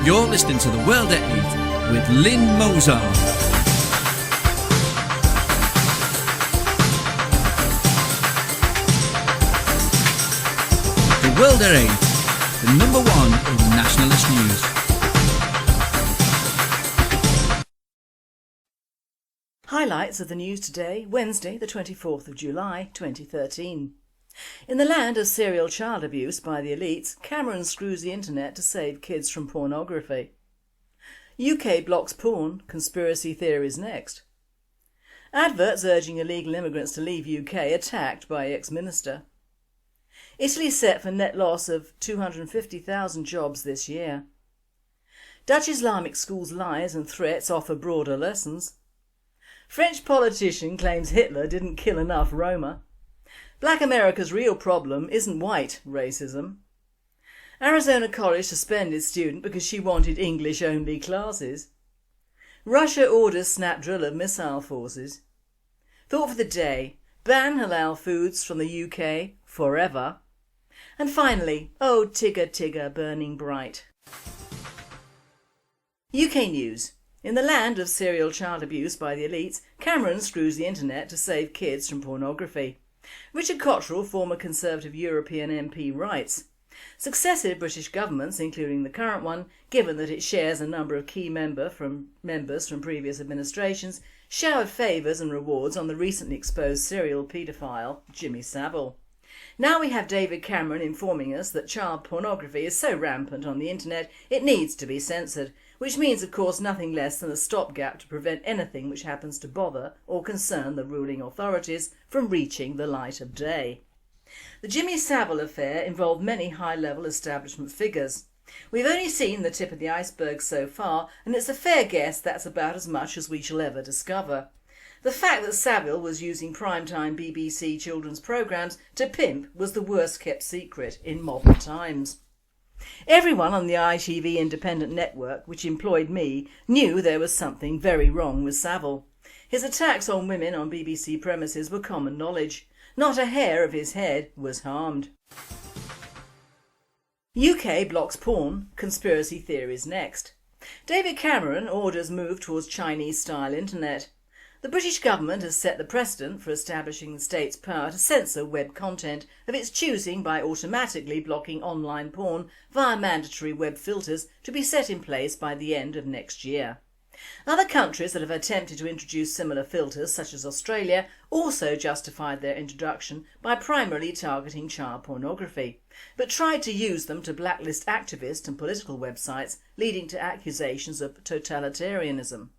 You're listening to The World at 8 with Lynn Mozart. The World at 8, the number one in nationalist news. Highlights of the news today, Wednesday the 24th of July 2013. In the land of serial child abuse by the elites, Cameron screws the internet to save kids from pornography. UK blocks porn, conspiracy theories next. Adverts urging illegal immigrants to leave UK attacked by ex-minister. Italy set for net loss of 250,000 jobs this year. Dutch Islamic schools' lies and threats offer broader lessons. French politician claims Hitler didn't kill enough Roma. Black America's real problem isn't white racism. Arizona college suspended student because she wanted English-only classes. Russia orders snap drill of missile forces. Thought for the day, ban halal foods from the UK forever. And finally, oh Tigger Tigger burning bright. UK news. In the land of serial child abuse by the elites, Cameron screws the internet to save kids from pornography. Richard Cottrell, former Conservative European MP, writes, "Successive British governments, including the current one, given that it shares a number of key members from previous administrations, showered favours and rewards on the recently exposed serial paedophile Jimmy Savile. Now we have David Cameron informing us that child pornography is so rampant on the internet it needs to be censored, which means of course nothing less than a stopgap to prevent anything which happens to bother or concern the ruling authorities from reaching the light of day." The Jimmy Savile affair involved many high-level establishment figures. We've only seen the tip of the iceberg so far, and it's a fair guess that's about as much as we shall ever discover. The fact that Savile was using primetime BBC children's programmes to pimp was the worst kept secret in modern times. Everyone on the ITV independent network, which employed me, knew there was something very wrong with Savile. His attacks on women on BBC premises were common knowledge. Not a hair of his head was harmed. UK blocks porn, conspiracy theories next. David Cameron orders move towards Chinese-style internet. The British government has set the precedent for establishing the state's power to censor web content of its choosing by automatically blocking online porn via mandatory web filters to be set in place by the end of next year. Other countries that have attempted to introduce similar filters, such as Australia, also justified their introduction by primarily targeting child pornography, but tried to use them to blacklist activist and political websites, leading to accusations of totalitarianism.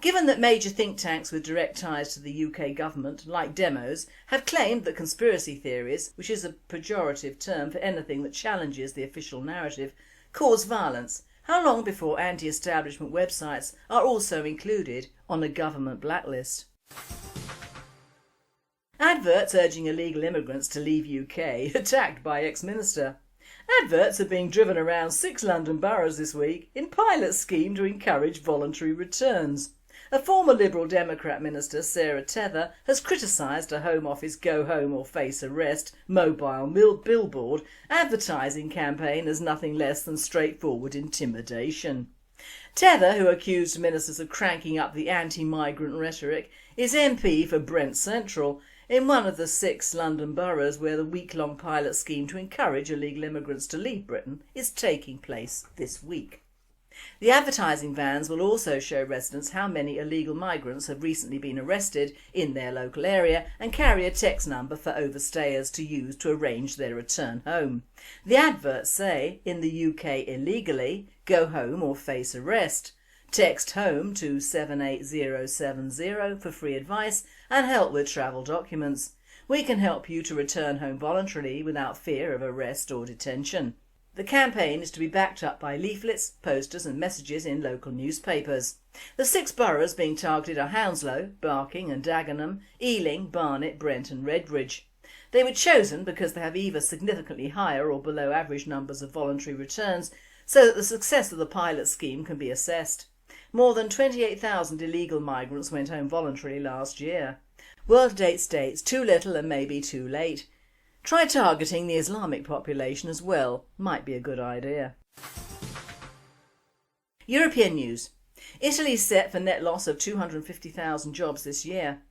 Given that major think tanks with direct ties to the UK government, like Demos, have claimed that conspiracy theories, which is a pejorative term for anything that challenges the official narrative, cause violence, how long before anti-establishment websites are also included on a government blacklist? Adverts urging illegal immigrants to leave UK attacked by ex-minister. Adverts are being driven around 6 London boroughs this week in pilot scheme to encourage voluntary returns. A former Liberal Democrat minister, Sarah Tether, has criticised a Home Office go home or face arrest mobile billboard advertising campaign as nothing less than straightforward intimidation. Tether, who accused ministers of cranking up the anti-migrant rhetoric, is MP for Brent Central, in one of the 6 London boroughs where the week-long pilot scheme to encourage illegal immigrants to leave Britain is taking place this week. The advertising vans will also show residents how many illegal migrants have recently been arrested in their local area and carry a text number for overstayers to use to arrange their return home. The adverts say, in the UK illegally, go home or face arrest. Text HOME to 78070 for free advice and help with travel documents. We can help you to return home voluntarily without fear of arrest or detention. The campaign is to be backed up by leaflets, posters and messages in local newspapers. The 6 boroughs being targeted are Hounslow, Barking and Dagenham, Ealing, Barnet, Brent and Redbridge. They were chosen because they have either significantly higher or below average numbers of voluntary returns, so that the success of the pilot scheme can be assessed. More than 28,000 illegal migrants went home voluntarily last year. World Date states too little and maybe too late. Try targeting the Islamic population as well, might be a good idea. European news. Italy is set for net loss of 250,000 jobs this year.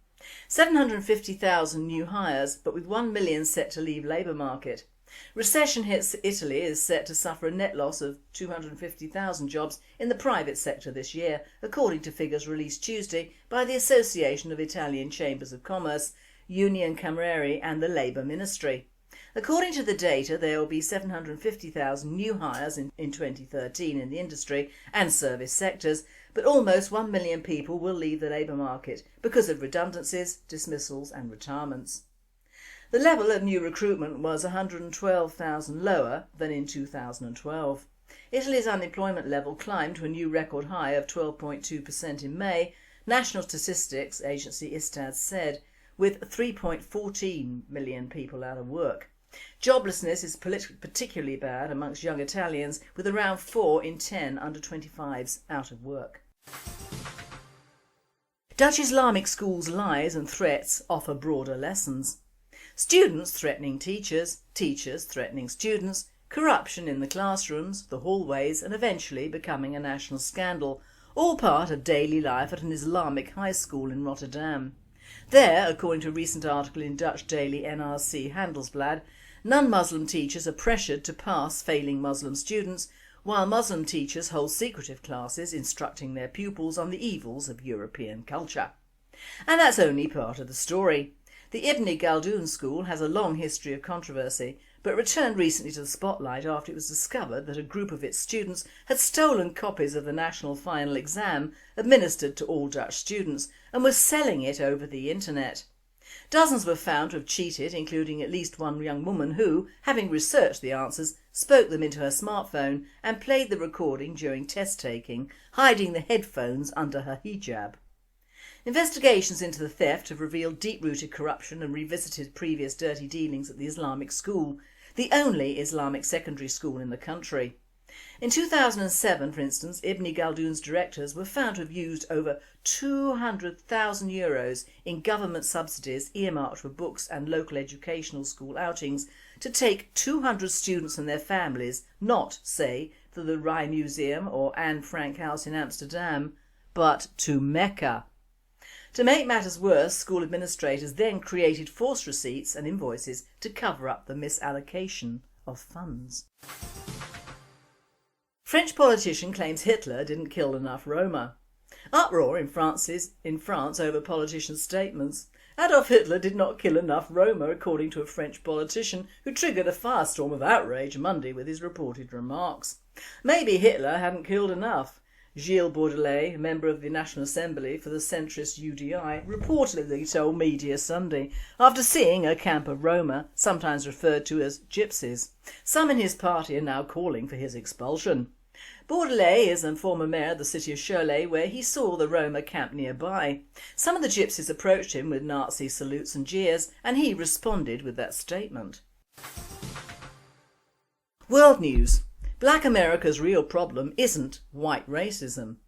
750,000 new hires, but with 1 million set to leave labour market. Recession hits Italy is set to suffer a net loss of 250,000 jobs in the private sector this year, according to figures released Tuesday by the Association of Italian Chambers of Commerce, Union Camerieri and the Labour Ministry. According to the data, there will be 750,000 new hires in 2013 in the industry and service sectors, but almost 1 million people will leave the labour market because of redundancies, dismissals and retirements. The level of new recruitment was 112,000 lower than in 2012. Italy's unemployment level climbed to a new record high of 12.2% in May, National Statistics Agency Istat said, with 3.14 million people out of work. Joblessness is particularly bad amongst young Italians, with around 4 in 10 under 25s out of work. Dutch Islamic schools' lies and threats offer broader lessons. Students threatening teachers, teachers threatening students, corruption in the classrooms, the hallways and eventually becoming a national scandal, all part of daily life at an Islamic high school in Rotterdam. There, according to a recent article in Dutch daily NRC Handelsblad, non-Muslim teachers are pressured to pass failing Muslim students, while Muslim teachers hold secretive classes instructing their pupils on the evils of European culture. And that's only part of the story. The Ibn Galdoon school has a long history of controversy, but returned recently to the spotlight after it was discovered that a group of its students had stolen copies of the national final exam administered to all Dutch students and was selling it over the internet. Dozens were found to have cheated, including at least one young woman who, having researched the answers, spoke them into her smartphone and played the recording during test taking, hiding the headphones under her hijab. Investigations into the theft have revealed deep-rooted corruption and revisited previous dirty dealings at the Islamic school, the only Islamic secondary school in the country. In 2007, for instance, Ibn Galdoon's directors were found to have used over €200,000 in government subsidies earmarked for books and local educational school outings to take 200 students and their families, not, say, to the Rijksmuseum or Anne Frank House in Amsterdam, but to Mecca. To make matters worse, school administrators then created false receipts and invoices to cover up the misallocation of funds. French politician claims Hitler didn't kill enough Roma. Uproar in France over politicians' statements. Adolf Hitler did not kill enough Roma, according to a French politician who triggered a firestorm of outrage Monday with his reported remarks. Maybe Hitler hadn't killed enough. Gilles Bordelais, a member of the National Assembly for the centrist UDI, reportedly told media Sunday after seeing a camp of Roma, sometimes referred to as gypsies. Some in his party are now calling for his expulsion. Bordelais is a former mayor of the city of Cholet, where he saw the Roma camp nearby. Some of the gypsies approached him with Nazi salutes and jeers, and he responded with that statement. World news. Black America's real problem isn't white racism.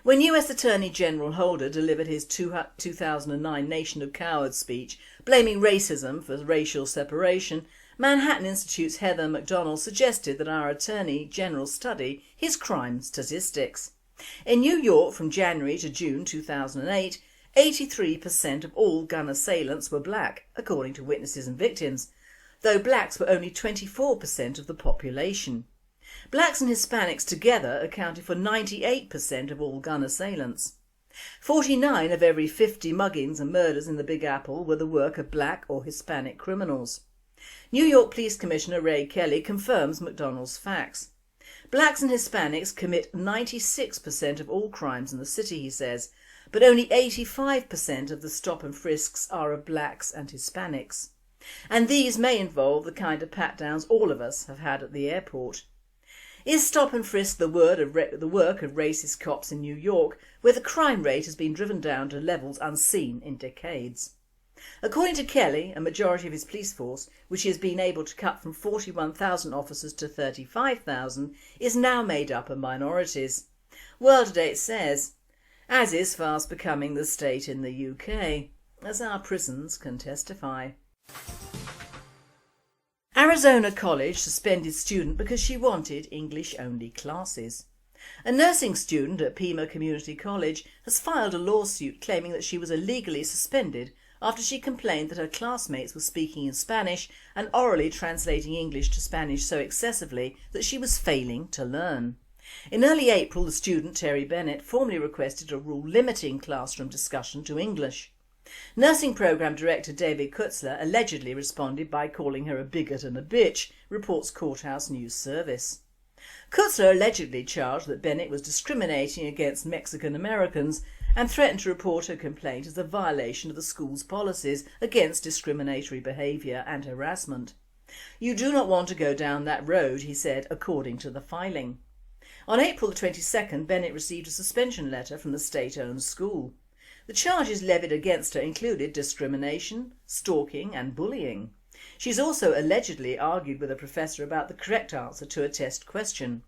When US Attorney General Holder delivered his 2009 Nation of Cowards speech, blaming racism for racial separation, Manhattan Institute's Heather McDonald suggested that our Attorney General study his crime statistics. In New York from January to June 2008, 83% of all gun assailants were black, according to witnesses and victims, though blacks were only 24% of the population. Blacks and Hispanics together accounted for 98% of all gun assailants. 49 of every 50 muggings and murders in the Big Apple were the work of black or Hispanic criminals. New York Police Commissioner Ray Kelly confirms McDonald's facts. Blacks and Hispanics commit 96% of all crimes in the city, he says, but only 85% of the stop and frisks are of blacks and Hispanics. And these may involve the kind of pat-downs all of us have had at the airport. Is stop and frisk the work of racist cops in New York, where the crime rate has been driven down to levels unseen in decades? According to Kelly, a majority of his police force, which he has been able to cut from 41,000 officers to 35,000, is now made up of minorities. World Today says, as is fast becoming the state in the UK, as our prisons can testify. Arizona college suspended student because she wanted English-only classes. A nursing student at Pima Community College has filed a lawsuit claiming that she was illegally suspended after she complained that her classmates were speaking in Spanish and orally translating English to Spanish so excessively that she was failing to learn. In early April, the student, Terry Bennett, formally requested a rule limiting classroom discussion to English. Nursing programme director David Kutzler allegedly responded by calling her a bigot and a bitch, reports Courthouse News Service. Kutzler allegedly charged that Bennett was discriminating against Mexican Americans and threatened to report her complaint as a violation of the school's policies against discriminatory behaviour and harassment. "You do not want to go down that road," he said, according to the filing. On April 22nd, Bennett received a suspension letter from the state-owned school. The charges levied against her included discrimination, stalking and bullying. She's also allegedly argued with a professor about the correct answer to a test question.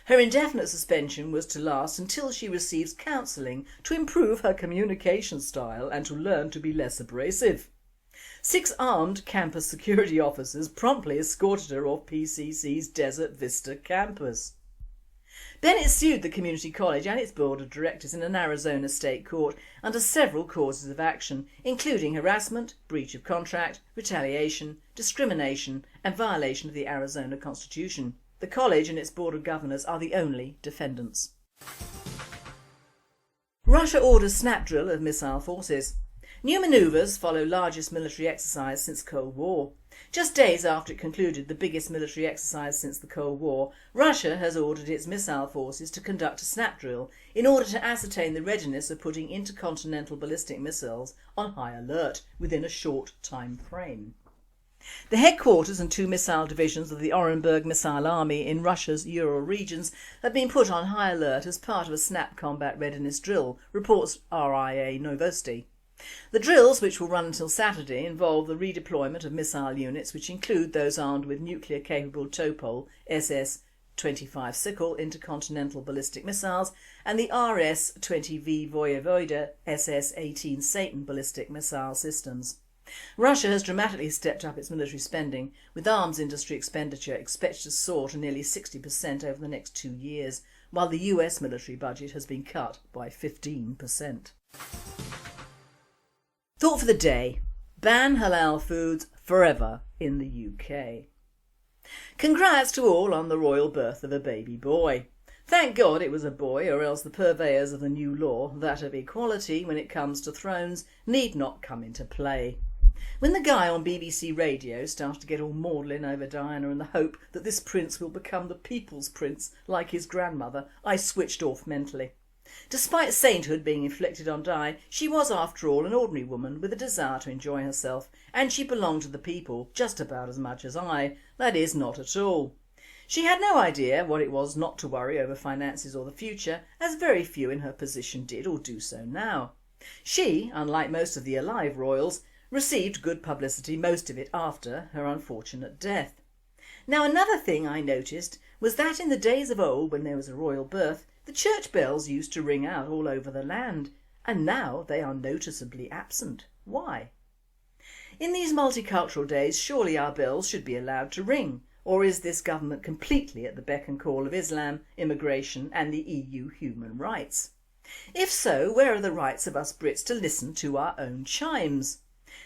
Her indefinite suspension was to last until she receives counselling to improve her communication style and to learn to be less abrasive. 6 armed campus security officers promptly escorted her off PCC's Desert Vista campus. Bennett sued the community college and its board of directors in an Arizona state court under several causes of action, including harassment, breach of contract, retaliation, discrimination and violation of the Arizona Constitution. The college and its board of governors are the only defendants. Russia orders snap drill of missile forces. New manoeuvres follow largest military exercise since Cold War. Just days after it concluded the biggest military exercise since the Cold War, Russia has ordered its missile forces to conduct a snap drill in order to ascertain the readiness of putting intercontinental ballistic missiles on high alert within a short time frame. The headquarters and 2 missile divisions of the Orenburg Missile Army in Russia's Ural regions have been put on high alert as part of a snap combat readiness drill, reports RIA Novosti. The drills, which will run until Saturday, involve the redeployment of missile units, which include those armed with nuclear-capable Topol SS-25 Sickle intercontinental ballistic missiles and the RS-20V Voyevoda SS-18 Satan ballistic missile systems. Russia has dramatically stepped up its military spending, with arms industry expenditure expected to soar to nearly 60% over the next 2 years, while the US military budget has been cut by 15%. Thought for the day: ban halal foods forever in the UK. Congrats to all on the royal birth of a baby boy. Thank God it was a boy, or else the purveyors of the new law, that of equality when it comes to thrones, need not come into play. When the guy on BBC Radio started to get all maudlin over Diana and the hope that this prince will become the people's prince like his grandmother, I switched off mentally. Despite sainthood being inflicted on Di, she was after all an ordinary woman with a desire to enjoy herself, and she belonged to the people just about as much as I, that is, not at all. She had no idea what it was not to worry over finances or the future, as very few in her position did or do so now. She, unlike most of the alive royals, received good publicity, most of it after her unfortunate death. Now another thing I noticed was that in the days of old, when there was a royal birth, the church bells used to ring out all over the land, and now they are noticeably absent. Why? In these multicultural days, surely our bells should be allowed to ring, or is this government completely at the beck and call of Islam, immigration and the EU human rights? If so, where are the rights of us Brits to listen to our own chimes?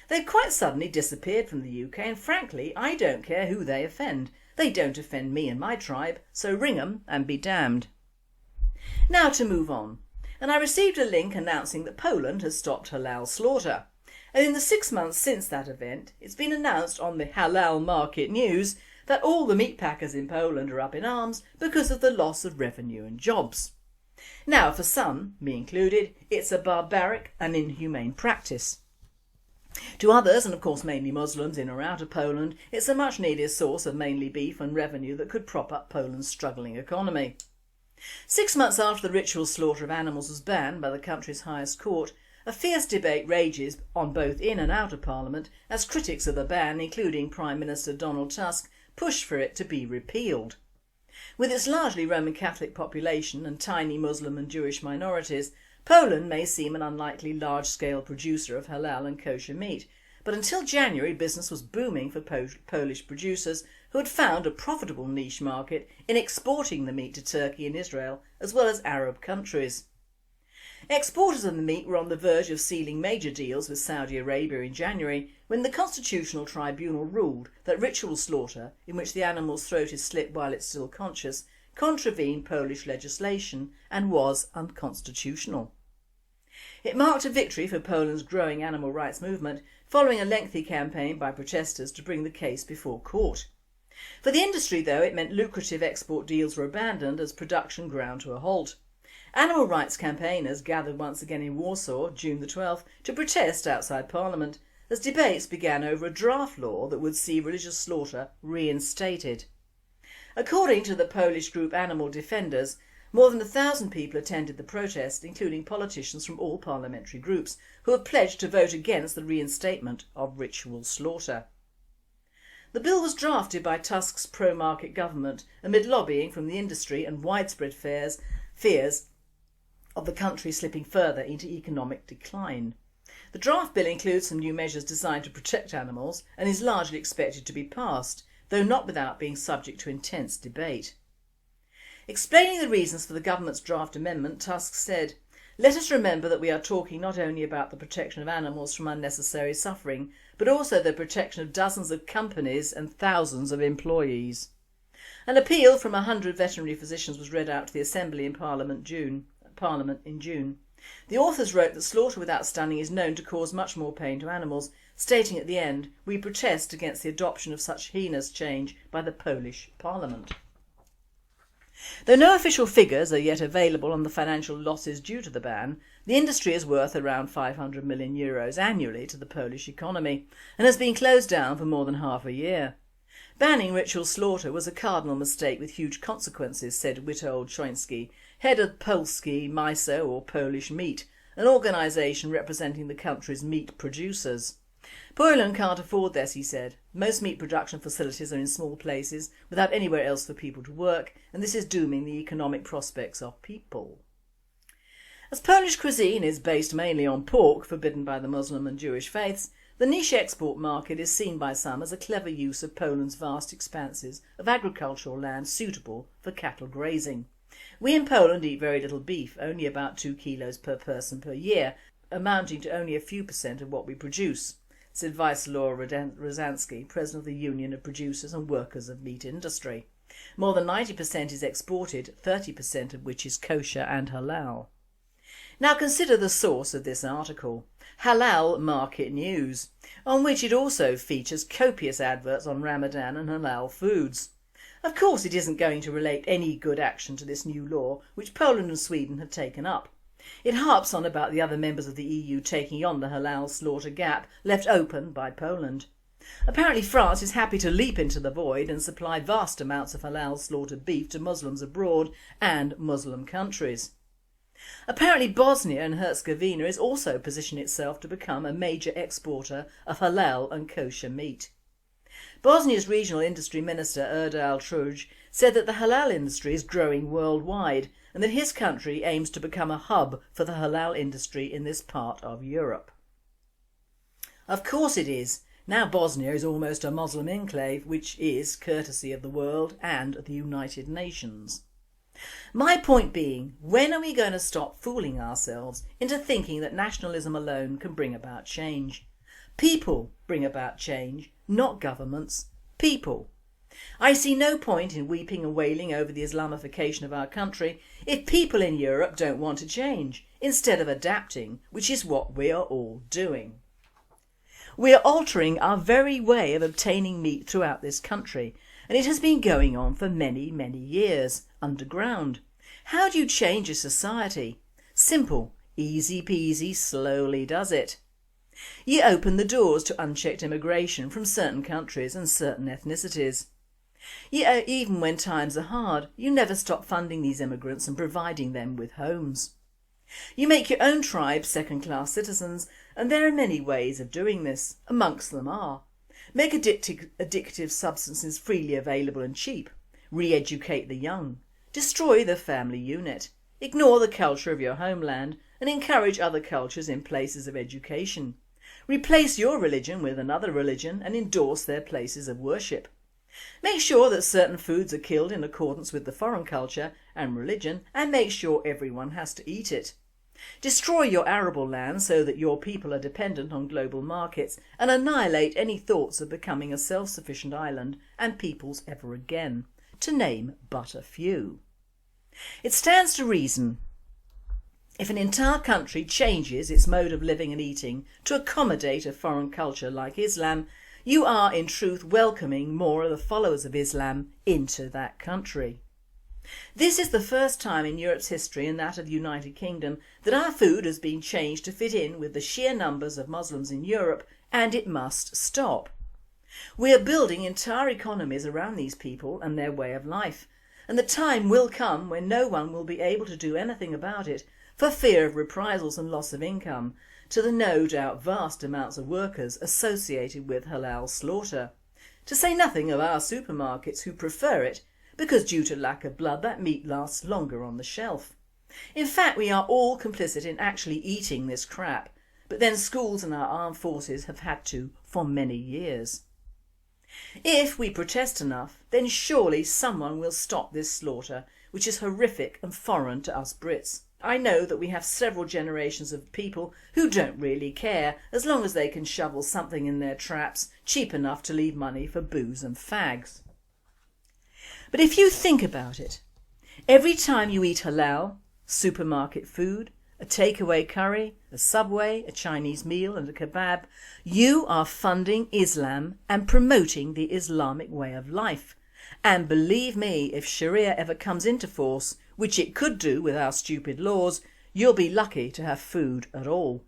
They've quite suddenly disappeared from the UK, and frankly I don't care who they offend. They don't offend me and my tribe, so ring 'em and be damned. Now to move on, and I received a link announcing that Poland has stopped halal slaughter, and in the 6 months since that event it's been announced on the Halal Market News that all the meat packers in Poland are up in arms because of the loss of revenue and jobs. Now for some, me included, it's a barbaric and inhumane practice. To others, and of course mainly Muslims in or out of Poland, it's a much needed source of mainly beef and revenue that could prop up Poland's struggling economy. 6 months after the ritual slaughter of animals was banned by the country's highest court, a fierce debate rages on both in and out of Parliament as critics of the ban, including Prime Minister Donald Tusk, push for it to be repealed. With its largely Roman Catholic population and tiny Muslim and Jewish minorities, Poland may seem an unlikely large-scale producer of halal and kosher meat, But until January, business was booming for Polish producers who had found a profitable niche market in exporting the meat to Turkey and Israel, as well as Arab countries. Exporters of the meat were on the verge of sealing major deals with Saudi Arabia in January when the Constitutional Tribunal ruled that ritual slaughter, in which the animal's throat is slit while it's still conscious, contravened Polish legislation and was unconstitutional. It marked a victory for Poland's growing animal rights movement, following a lengthy campaign by protesters to bring the case before court. For the industry, though, it meant lucrative export deals were abandoned as production ground to a halt. Animal rights campaigners gathered once again in Warsaw, June the 12th, to protest outside Parliament, as debates began over a draft law that would see religious slaughter reinstated. According to the Polish group Animal Defenders, more than 1,000 people attended the protest, including politicians from all parliamentary groups, who have pledged to vote against the reinstatement of ritual slaughter. The bill was drafted by Tusk's pro-market government amid lobbying from the industry and widespread fears of the country slipping further into economic decline. The draft bill includes some new measures designed to protect animals and is largely expected to be passed, though not without being subject to intense debate. Explaining the reasons for the government's draft amendment, Tusk said, "Let us remember that we are talking not only about the protection of animals from unnecessary suffering, but also the protection of dozens of companies and thousands of employees." An appeal from 100 veterinary physicians was read out to the Assembly in Parliament in June. The authors wrote that slaughter without stunning is known to cause much more pain to animals, stating at the end, "We protest against the adoption of such heinous change by the Polish Parliament." Though no official figures are yet available on the financial losses due to the ban, the industry is worth around €500 million annually to the Polish economy and has been closed down for more than half a year. Banning ritual slaughter was a cardinal mistake with huge consequences, said Witold Choński, head of Polskie Mięso or Polish Meat, an organisation representing the country's meat producers. Poland can't afford this, he said. Most meat production facilities are in small places without anywhere else for people to work, and this is dooming the economic prospects of people. As Polish cuisine is based mainly on pork, forbidden by the Muslim and Jewish faiths, the niche export market is seen by some as a clever use of Poland's vast expanses of agricultural land suitable for cattle grazing. We in Poland eat very little beef, only about 2 kilos per person per year, amounting to only a few % of what we produce, said Wysław Rozansky, president of the Union of Producers and Workers of Meat Industry. More than 90% is exported, 30% of which is kosher and halal. Now consider the source of this article, Halal Market News, on which it also features copious adverts on Ramadan and halal foods. Of course it isn't going to relate any good action to this new law which Poland and Sweden have taken up. It harps on about the other members of the EU taking on the halal slaughter gap left open by Poland. Apparently France is happy to leap into the void and supply vast amounts of halal slaughtered beef to Muslims abroad and Muslim countries. Apparently Bosnia and Herzegovina is also positioning itself to become a major exporter of halal and kosher meat. Bosnia's regional industry minister Erdal Truj said that the halal industry is growing worldwide and that his country aims to become a hub for the halal industry in this part of Europe. Of course it is. Now Bosnia is almost a Muslim enclave, which is courtesy of the world and the United Nations. My point being, when are we going to stop fooling ourselves into thinking that nationalism alone can bring about change? People bring about change, not governments. People. I see no point in weeping and wailing over the Islamification of our country if people in Europe don't want to change, instead of adapting, which is what we are all doing. We are altering our very way of obtaining meat throughout this country, and it has been going on for many, many years, underground. How do you change a society? Simple, easy peasy, slowly does it. You open the doors to unchecked immigration from certain countries and certain ethnicities. Even when times are hard, you never stop funding these immigrants and providing them with homes. You make your own tribe second-class citizens, and there are many ways of doing this. Amongst them are: make addictive substances freely available and cheap, re-educate the young, destroy the family unit, ignore the culture of your homeland and encourage other cultures in places of education, Replace your religion with another religion and endorse their places of worship. Make sure that certain foods are killed in accordance with the foreign culture and religion, and make sure everyone has to eat it. Destroy your arable land so that your people are dependent on global markets, and annihilate any thoughts of becoming a self-sufficient island and peoples ever again, to name but a few. It stands to reason, if an entire country changes its mode of living and eating to accommodate a foreign culture like Islam, you are in truth welcoming more of the followers of Islam into that country. This is the first time in Europe's history and that of the United Kingdom that our food has been changed to fit in with the sheer numbers of Muslims in Europe, and it must stop. We are building entire economies around these people and their way of life, and the time will come when no one will be able to do anything about it for fear of reprisals and loss of income, to the no doubt vast amounts of workers associated with halal slaughter, to say nothing of our supermarkets who prefer it because due to lack of blood that meat lasts longer on the shelf. In fact, we are all complicit in actually eating this crap, but then schools and our armed forces have had to for many years. If we protest enough, then surely someone will stop this slaughter, which is horrific and foreign to us Brits. I know that we have several generations of people who don't really care as long as they can shovel something in their traps cheap enough to leave money for booze and fags. But if you think about it, every time you eat halal, supermarket food, a takeaway curry, a Subway, a Chinese meal and a kebab, you are funding Islam and promoting the Islamic way of life. And believe me, if Sharia ever comes into force, which it could do with our stupid laws, you'll be lucky to have food at all.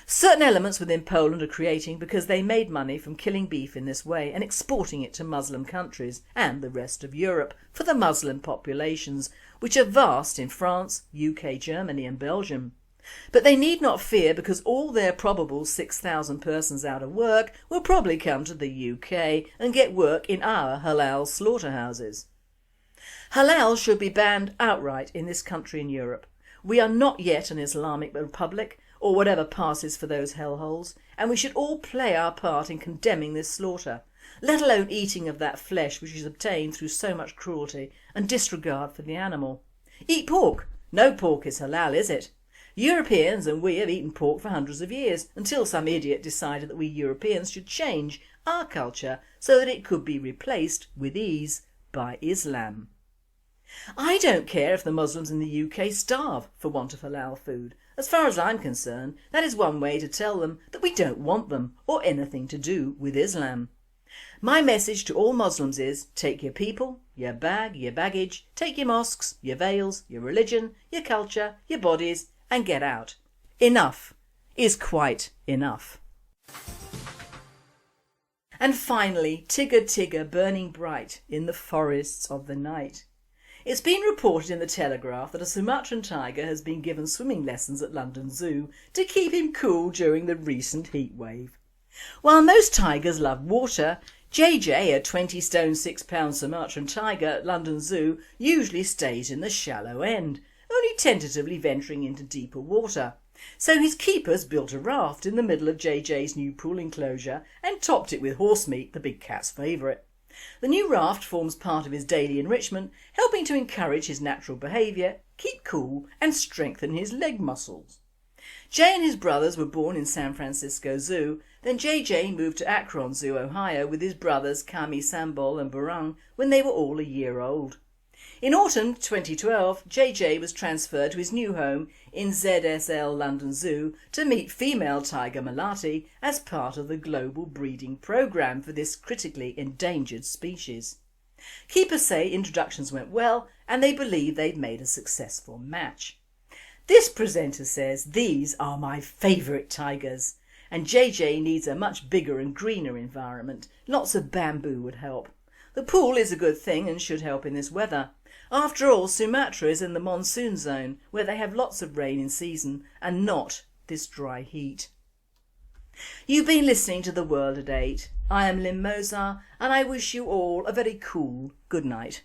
Certain elements within Poland are creating because they made money from killing beef in this way and exporting it to Muslim countries and the rest of Europe for the Muslim populations, which are vast in France, UK, Germany and Belgium. But they need not fear, because all their probable 6,000 persons out of work will probably come to the UK and get work in our halal slaughterhouses. Halal should be banned outright in this country in Europe. We are not yet an Islamic republic, or whatever passes for those hellholes, and we should all play our part in condemning this slaughter, let alone eating of that flesh which is obtained through so much cruelty and disregard for the animal. Eat pork. No pork is halal, is it? Europeans and we have eaten pork for hundreds of years, until some idiot decided that we Europeans should change our culture so that it could be replaced with ease by Islam. I don't care if the Muslims in the UK starve for want of halal food. As far as I'm concerned, that is one way to tell them that we don't want them or anything to do with Islam. My message to all Muslims is: take your people, your bag, your baggage, take your mosques, your veils, your religion, your culture, your bodies and get out. Enough is quite enough. And finally, Tigger Tigger burning bright in the forests of the night. It's been reported in the Telegraph that a Sumatran tiger has been given swimming lessons at London Zoo to keep him cool during the recent heat wave. While most tigers love water, JJ, a 20 stone 6 pound Sumatran tiger at London Zoo, usually stays in the shallow end, only tentatively venturing into deeper water. So his keepers built a raft in the middle of JJ's new pool enclosure and topped it with horse meat, the big cat's favourite. The new raft forms part of his daily enrichment, helping to encourage his natural behaviour, keep cool and strengthen his leg muscles. Jay and his brothers were born in San Francisco Zoo, then JJ moved to Akron Zoo, Ohio with his brothers Kami Sambol and Barang when they were all a year old. In autumn 2012, JJ was transferred to his new home in ZSL London Zoo to meet female tiger Malati as part of the global breeding programme for this critically endangered species. Keepers say introductions went well and they believe they'd made a successful match. This presenter says, "These are my favourite tigers," and JJ needs a much bigger and greener environment. Lots of bamboo would help. The pool is a good thing and should help in this weather. After all, Sumatra is in the monsoon zone where they have lots of rain in season and not this dry heat. You've been listening to The World at 8. I am Lynn Mozart and I wish you all a very cool good night.